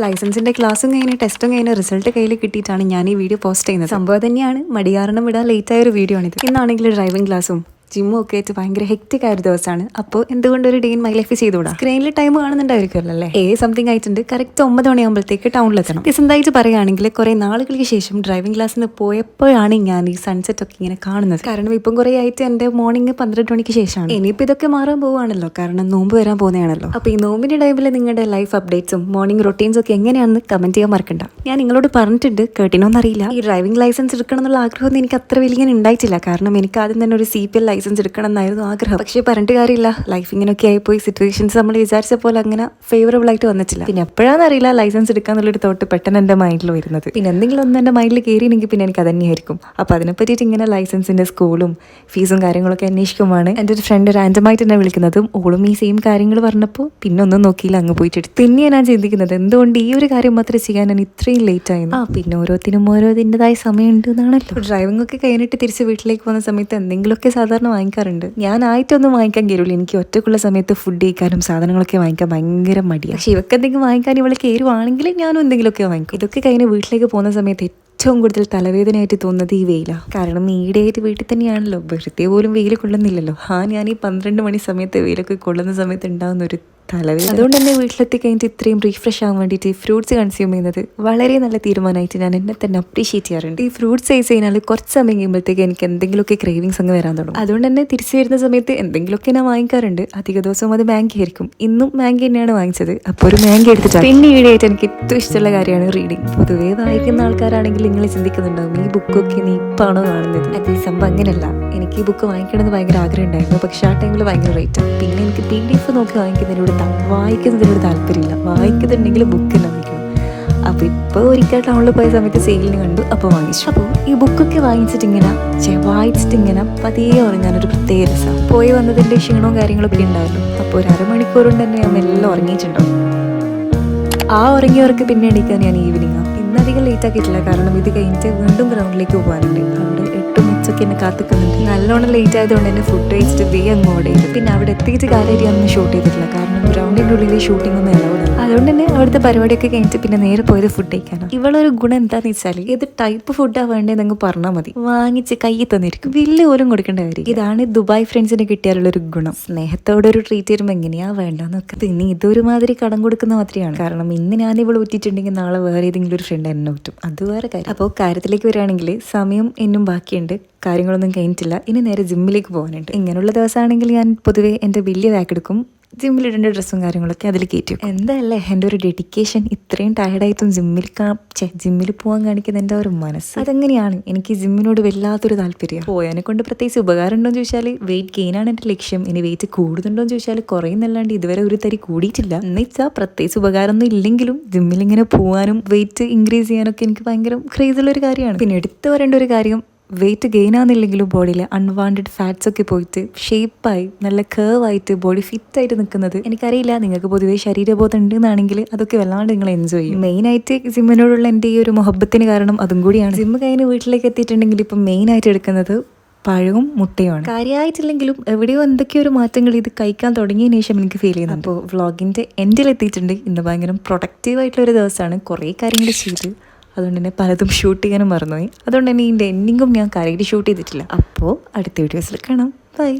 ലൈസൻസിന്റെ ക്ലാസ്സും കഴിഞ്ഞ് ടെസ്റ്റും കഴിഞ്ഞ് റിസൾട്ട് കയ്യിൽ കിട്ടിയിട്ടാണ് ഞാൻ ഈ വീഡിയോ പോസ്റ്റ് ചെയ്യുന്നത്. സംഭവം തന്നെയാണ്, മടി കാരണം വിടാൻ ലേറ്റ് ആയ ഒരു വീഡിയോ ആണിത്. ഇന്നാണെങ്കിൽ ഡ്രൈവിംഗ് ക്ലാസ്സും ജിമ്മും ഒക്കെ ആയിട്ട് ഭയങ്കര ഹെക്റ്റിക് ആയ ഒരു ദിവസമാണ്. അപ്പോൾ എന്തുകൊണ്ട് ഒരു ഡേ ഇൻ മൈ ലൈഫ് ചെയ്തുകൂടാ? സ്ക്രീനിൽ ടൈം കാണുന്നുണ്ടായിരിക്കുമല്ലോ അല്ലേ? സംതിങ് ആയിട്ടുണ്ട്. കറക്റ്റ് 9 മണിയാകുമ്പോഴത്തേക്ക് ടൗണിലെത്തണം. എന്തായിട്ട് പറയുകയാണെങ്കിൽ കുറെ നാളുകൾക്ക് ശേഷം ഡ്രൈവിംഗ് ക്ലാസ്സിന് പോയപ്പോഴാണ് ഞാൻ ഈ സൺസെറ്റ് ഒക്കെ ഇങ്ങനെ കാണുന്നത്. കാരണം ഇപ്പം കുറെ ആയിട്ട് എൻ്റെ മോർണിംഗ് 12 മണിക്ക് ശേഷമാണ്. ഇനിയിപ്പോൾ ഇതൊക്കെ മാറാൻ പോവുകയാണല്ലോ, കാരണം നോമ്പ് വരാൻ പോകുന്നതാണല്ലോ. അപ്പോൾ ഈ നോമ്പിന്റെ ടൈമിൽ നിങ്ങളുടെ ലൈഫ് അപ്ഡേറ്റ്സും മോർണിംഗ് റൊട്ടീൻസും ഒക്കെ എങ്ങനെയാണെന്ന് കമന്റ് ചെയ്യാൻ മറക്കണ്ട. ഞാൻ നിങ്ങളോട് പറഞ്ഞിട്ടുണ്ട്, കേട്ടിനോന്നറിയില്ല. ഈ ഡ്രൈവിംഗ് ലൈസൻസ് എടുക്കണം എന്നുള്ള ആഗ്രഹമൊന്നും എനിക്ക് അത്ര വലിയ ഉണ്ടായിട്ടില്ല. കാരണം എനിക്ക് ആദ്യം തന്നെ ഒരു CPL ലൈസൻസ് എടുക്കണം എന്നായിരുന്നു ആഗ്രഹം. പക്ഷേ പറഞ്ഞിട്ട് കാര്യമില്ല, ലൈഫ് ഇങ്ങനെയൊക്കെ ആയിപ്പോയി. സിറ്റുവേഷൻസ് നമ്മൾ വിചാരിച്ച പോലെ അങ്ങനെ ഫേവറബിൾ ആയിട്ട് വന്നിട്ടില്ല. പിന്നെ എപ്പോഴാണെന്നറിയില്ല ലൈസൻസ് എടുക്കാന്നുള്ളൊരു തോട്ട് പെട്ടെന്ന് എൻ്റെ മൈൻഡിൽ വരുന്നത്. പിന്നെ എന്തെങ്കിലും ഒന്ന് എൻ്റെ മൈൻഡിൽ കയറിയെങ്കിൽ പിന്നെ എനിക്ക് അതന്നെയായിരിക്കും. അപ്പോൾ അതിനെ പറ്റിയിട്ട് ഇങ്ങനെ ലൈസൻസിന്റെ സ്കൂളും ഫീസും കാര്യങ്ങളൊക്കെ അന്വേഷിക്കുമാണ് എൻ്റെ ഒരു ഫ്രണ്ട് റാൻഡമായിട്ട് എന്നെ വിളിക്കുന്നതും. ഓളും ഈ സെയിം കാര്യങ്ങൾ പറഞ്ഞപ്പോൾ പിന്നെ ഒന്നും നോക്കിയില്ല, അങ്ങ് പോയിട്ട് പിന്നെ ഞാൻ ചിന്തിക്കുന്നത് എന്തുകൊണ്ട് ഈ ഒരു കാര്യം മാത്രം ചെയ്യാൻ ഞാൻ ഇത്രയും ലേറ്റ് ആയിരുന്നു. പിന്നെ ഓരോത്തിനും ഓരോതിൻ്റെതായ സമയമുണ്ട് എന്നാണല്ലോ. ഡ്രൈവിംഗ് ഒക്കെ കഴിഞ്ഞിട്ട് തിരിച്ച് വീട്ടിലേക്ക് പോകുന്ന സമയത്ത് എന്തെങ്കിലുമൊക്കെ സാധാരണ വാങ്ങിക്കാറുണ്ട്. ഞാനായിട്ടൊന്നും വാങ്ങിക്കാൻ കയറില്ല. എനിക്ക് ഒറ്റക്കുള്ള സമയത്ത് ഫുഡ് കഴിക്കാനും സാധനങ്ങളൊക്കെ വാങ്ങിക്കാൻ ഭയങ്കര മടിയാണ്. പക്ഷെ ഇവർക്ക് എന്തെങ്കിലും വാങ്ങിക്കാൻ ഇവളെ കയറുവാണെങ്കിൽ ഞാനും എന്തെങ്കിലുമൊക്കെ വാങ്ങിക്കും. ഇതൊക്കെ കഴിഞ്ഞ് വീട്ടിലേക്ക് പോകുന്ന സമയത്ത് ഏറ്റവും കൂടുതൽ തലവേദനയായിട്ട് തോന്നുന്നത് ഈ വെയിലാണ്. കാരണം ഈടെയായിട്ട് വീട്ടിൽ തന്നെയാണല്ലോ, വെറുതെ പോലും വെയിൽ കൊള്ളുന്നില്ലല്ലോ. ഞാൻ ഈ 12 മണി സമയത്ത് വെയിലൊക്കെ കൊള്ളുന്ന സമയത്ത് ഉണ്ടാകുന്ന ഒരു തലവേദന. അതുകൊണ്ട് തന്നെ വീട്ടിലെത്തി കഴിഞ്ഞിട്ട് ഇത്രയും റീഫ്രഷ് ആകാൻ വേണ്ടിയിട്ട് ഫ്രൂട്ട്സ് കൺസ്യൂം ചെയ്യുന്നത് വളരെ നല്ല തീരുമാനമായിട്ട് ഞാൻ എന്നെ തന്നെ അപ്രീഷിയേറ്റ് ചെയ്യാറുണ്ട്. ഈ ഫ്രൂട്ട്സ് കഴിച്ച് കഴിഞ്ഞാൽ കുറച്ച് സമയം കഴിയുമ്പോഴത്തേക്ക് എനിക്ക് എന്തെങ്കിലുമൊക്കെ ക്രേവിങ്സ് അങ്ങ് വരാൻ തുടങ്ങും. അതുകൊണ്ട് തന്നെ തിരിച്ചു വരുന്ന സമയത്ത് എന്തെങ്കിലുമൊക്കെ ഞാൻ വാങ്ങിക്കാറുണ്ട്. അധിക ദിവസവും അത് മാങ്കി ആയിരിക്കും. ഇന്നും മാങ്കി തന്നെയാണ് വാങ്ങിച്ചത്. അപ്പോൾ ഒരു മാങ്കി എടുത്തിട്ട് പിന്നെ ഈടെയായിട്ട് എനിക്ക് ഏറ്റവും ഇഷ്ടമുള്ള കാര്യമാണ് റീഡിങ്. പൊതുവേ വായിക്കുന്ന ആൾക്കാരാണെങ്കിൽ നിങ്ങൾ ചിന്തിക്കുന്നുണ്ടാവും, ഈ ബുക്കൊക്കെ നീ ഇപ്പാണോ കാണുന്നത്? അത് ഈ സംഭവം അങ്ങനെയല്ല. എനിക്ക് ഈ ബുക്ക് വാങ്ങിക്കണമെന്ന് ഭയങ്കര ആഗ്രഹം ഉണ്ടായിരുന്നു. പക്ഷെ ആ ടൈമിൽ ഭയങ്കര റേറ്റാണ്. പിന്നെ എനിക്ക് PDF നോക്കി വായിക്കുന്നതിനോട് താല്പര്യമില്ല. വായിക്കുന്നുണ്ടെങ്കിൽ ബുക്ക് തന്നെ വാങ്ങിക്കണം. അപ്പോൾ ഇപ്പോൾ ഒരിക്കൽ ടൗണിൽ പോയ സമയത്ത് സെയിലിന് കണ്ടു, അപ്പോൾ വാങ്ങിച്ചു. അപ്പോൾ ഈ ബുക്കൊക്കെ വായിച്ചിട്ടിങ്ങനെ പതിയെ ഉറങ്ങാനൊരു പ്രത്യേക രസമാണ്. പോയി വന്നതിൻ്റെ ക്ഷീണവും കാര്യങ്ങളൊക്കെ ഉണ്ടായിരുന്നു. അപ്പോൾ ഒരു അരമണിക്കൂർ കൊണ്ട് തന്നെ ഞാൻ എല്ലാം ഉറങ്ങിയിട്ടുണ്ടാവും. ആ ഉറങ്ങിയവർക്ക് പിന്നെ എണീക്കാൻ ഞാൻ ഈവനിങ്ങാണ്. ഇന്നധികം ലേറ്റ് ആക്കിയിട്ടില്ല, കാരണം ഇത് കഴിഞ്ഞിട്ട് വീണ്ടും ഗ്രൗണ്ടിലേക്ക് പോകാനുണ്ട്. അവിടെ 8 മിനിറ്റ്സൊക്കെ എന്നെ കാത്തിക്കുന്നുണ്ട്. നല്ലോണം ലേറ്റ് ആയതുകൊണ്ട് തന്നെ ഫുഡ് കഴിച്ചിട്ട് അങ്ങ് ഓർഡർ ചെയ്തു. പിന്നെ അവിടെ എത്തിയിട്ട് കാര്യമായിട്ട് ഞാനൊന്നും ഷൂട്ട് ചെയ്തിട്ടില്ല, കാരണം ഗ്രൗണ്ടിൻ്റെ ഉള്ളിൽ ഷൂട്ടിംഗ് ഒന്നും അലൗഡ്. അതുകൊണ്ട് തന്നെ അവിടുത്തെ പരിപാടിയൊക്കെ കഴിഞ്ഞിട്ട് പിന്നെ നേരെ പോയത് ഫുഡ് കഴിക്കാനാണ്. ഇവളൊരു ഗുണം എന്താന്ന് വെച്ചാൽ ഏത് ടൈപ്പ് ഫുഡാണ് വേണ്ടതെന്ന് പറഞ്ഞാൽ മതി, വാങ്ങിച്ച് കയ്യിൽ തന്നിരിക്കും. ബില്ല് പോലും കൊടുക്കേണ്ട കാര്യം. ഇതാണ് ദുബായ് ഫ്രണ്ട്സിന് കിട്ടിയാലുള്ളൊരു ഗുണം. സ്നേഹത്തോടെ ഒരു ട്രീറ്റ് തരുമ്പോൾ എങ്ങനെയാ വേണ്ടെന്നൊക്കെ. പിന്നെ ഇതൊരു മാതിരി കടം കൊടുക്കുന്ന മാതിരിയാണ്. കാരണം ഇന്ന് ഞാൻ ഇവൾ ഊറ്റിട്ടുണ്ടെങ്കിൽ നാളെ വേറെ ഏതെങ്കിലും ഒരു ഫ്രണ്ട് എന്നെ ഊറ്റും. അത് വേറെ കാര്യം. അപ്പോൾ കാര്യത്തിലേക്ക് വരികയാണെങ്കിൽ സമയം ഇന്നും ബാക്കിയുണ്ട്, കാര്യങ്ങളൊന്നും കഴിഞ്ഞിട്ടില്ല. ഇനി നേരെ ജിമ്മിലേക്ക് പോകാനുണ്ട്. ഇങ്ങനെയുള്ള ദിവസമാണെങ്കിൽ ഞാൻ പൊതുവേ എൻ്റെ വലിയ ബാഗ് എടുക്കും, ജിമ്മിലിടേണ്ട ഡ്രസ്സും കാര്യങ്ങളൊക്കെ അതിൽ കയറ്റും. എന്താല്ലേ എൻ്റെ ഒരു ഡെഡിക്കേഷൻ. ഇത്രയും ടയർഡായിട്ടും ജിമ്മിൽ പോകാൻ കാണിക്കുന്ന എൻ്റെ ഒരു മനസ്സ്, അതെങ്ങനെയാണ്. എനിക്ക് ജിമ്മിനോട് വല്ലാത്തൊരു താല്പര്യം. പോയതിനെ കൊണ്ട് പ്രത്യേകിച്ച് ഉപകാരം ഉണ്ടോ എന്ന് ചോദിച്ചാൽ വെയിറ്റ് ഗെയിനാണ് എൻ്റെ ലക്ഷ്യം. ഇനി വെയിറ്റ് കൂടുന്നുണ്ടോ എന്ന് ചോദിച്ചാൽ കുറയുന്നല്ലാണ്ട് ഇതുവരെ ഒരു തരി കൂടിയിട്ടില്ല. എന്ന് വെച്ചാൽ പ്രത്യേകിച്ച് ഉപകാരമൊന്നും ഇല്ലെങ്കിലും ജിമ്മിലിങ്ങനെ പോകാനും വെയിറ്റ് ഇൻക്രീസ് ചെയ്യാനൊക്കെ എനിക്ക് ഭയങ്കര ക്രേസുള്ളൊരു കാര്യമാണ്. പിന്നെ എടുത്തു വരേണ്ട ഒരു കാര്യം, വെയിറ്റ് ഗെയിൻ ആകുന്നില്ലെങ്കിലും ബോഡിയിൽ അൺവാണ്ടഡ് ഫാറ്റ്സ് ഒക്കെ പോയിട്ട് ഷേപ്പായി നല്ല കേർവായിട്ട് ബോഡി ഫിറ്റ് ആയിട്ട് നിൽക്കുന്നത്. എനിക്കറിയില്ല, നിങ്ങൾക്ക് പൊതുവേ ശരീരബോധം ഉണ്ടെന്നാണെങ്കിൽ അതൊക്കെ വല്ലാണ്ട് നിങ്ങൾ എൻജോയ് ചെയ്യും. മെയിനായിട്ട് ജിമ്മിനോടുള്ള എൻ്റെ ഈ ഒരു മുഹബത്തിന് കാരണം അതും കൂടിയാണ്. ജിമ്മ് കഴിഞ്ഞ് വീട്ടിലേക്ക് എത്തിയിട്ടുണ്ടെങ്കിൽ ഇപ്പം മെയിനായിട്ട് എടുക്കുന്നത് പഴവും മുട്ടയുമാണ്. കാര്യമായിട്ടില്ലെങ്കിലും എവിടെയോ എന്തൊക്കെയോ ഒരു മാറ്റങ്ങൾ ഇത് കഴിക്കാൻ തുടങ്ങിയതിന് ശേഷം എനിക്ക് ഫീൽ ചെയ്യുന്നു. അപ്പോൾ വ്ളോഗിൻ്റെ എൻഡിലെത്തിയിട്ടുണ്ട്. ഇന്ന് ഭയങ്കര പ്രൊഡക്റ്റീവായിട്ടുള്ളൊരു ദിവസമാണ്. കുറേ കാര്യങ്ങൾ ചെയ്ത് അതുകൊണ്ട് തന്നെ പലതും ഷൂട്ട് ചെയ്യാനും മറന്നുപോയി. അതുകൊണ്ട് തന്നെ ഇതിൻ്റെ എൻഡിങ്ങും ഞാൻ കാര്യമായിട്ട് ഷൂട്ട് ചെയ്തിട്ടില്ല. അപ്പോൾ അടുത്ത വീഡിയോസിൽ കാണാം. ബൈ.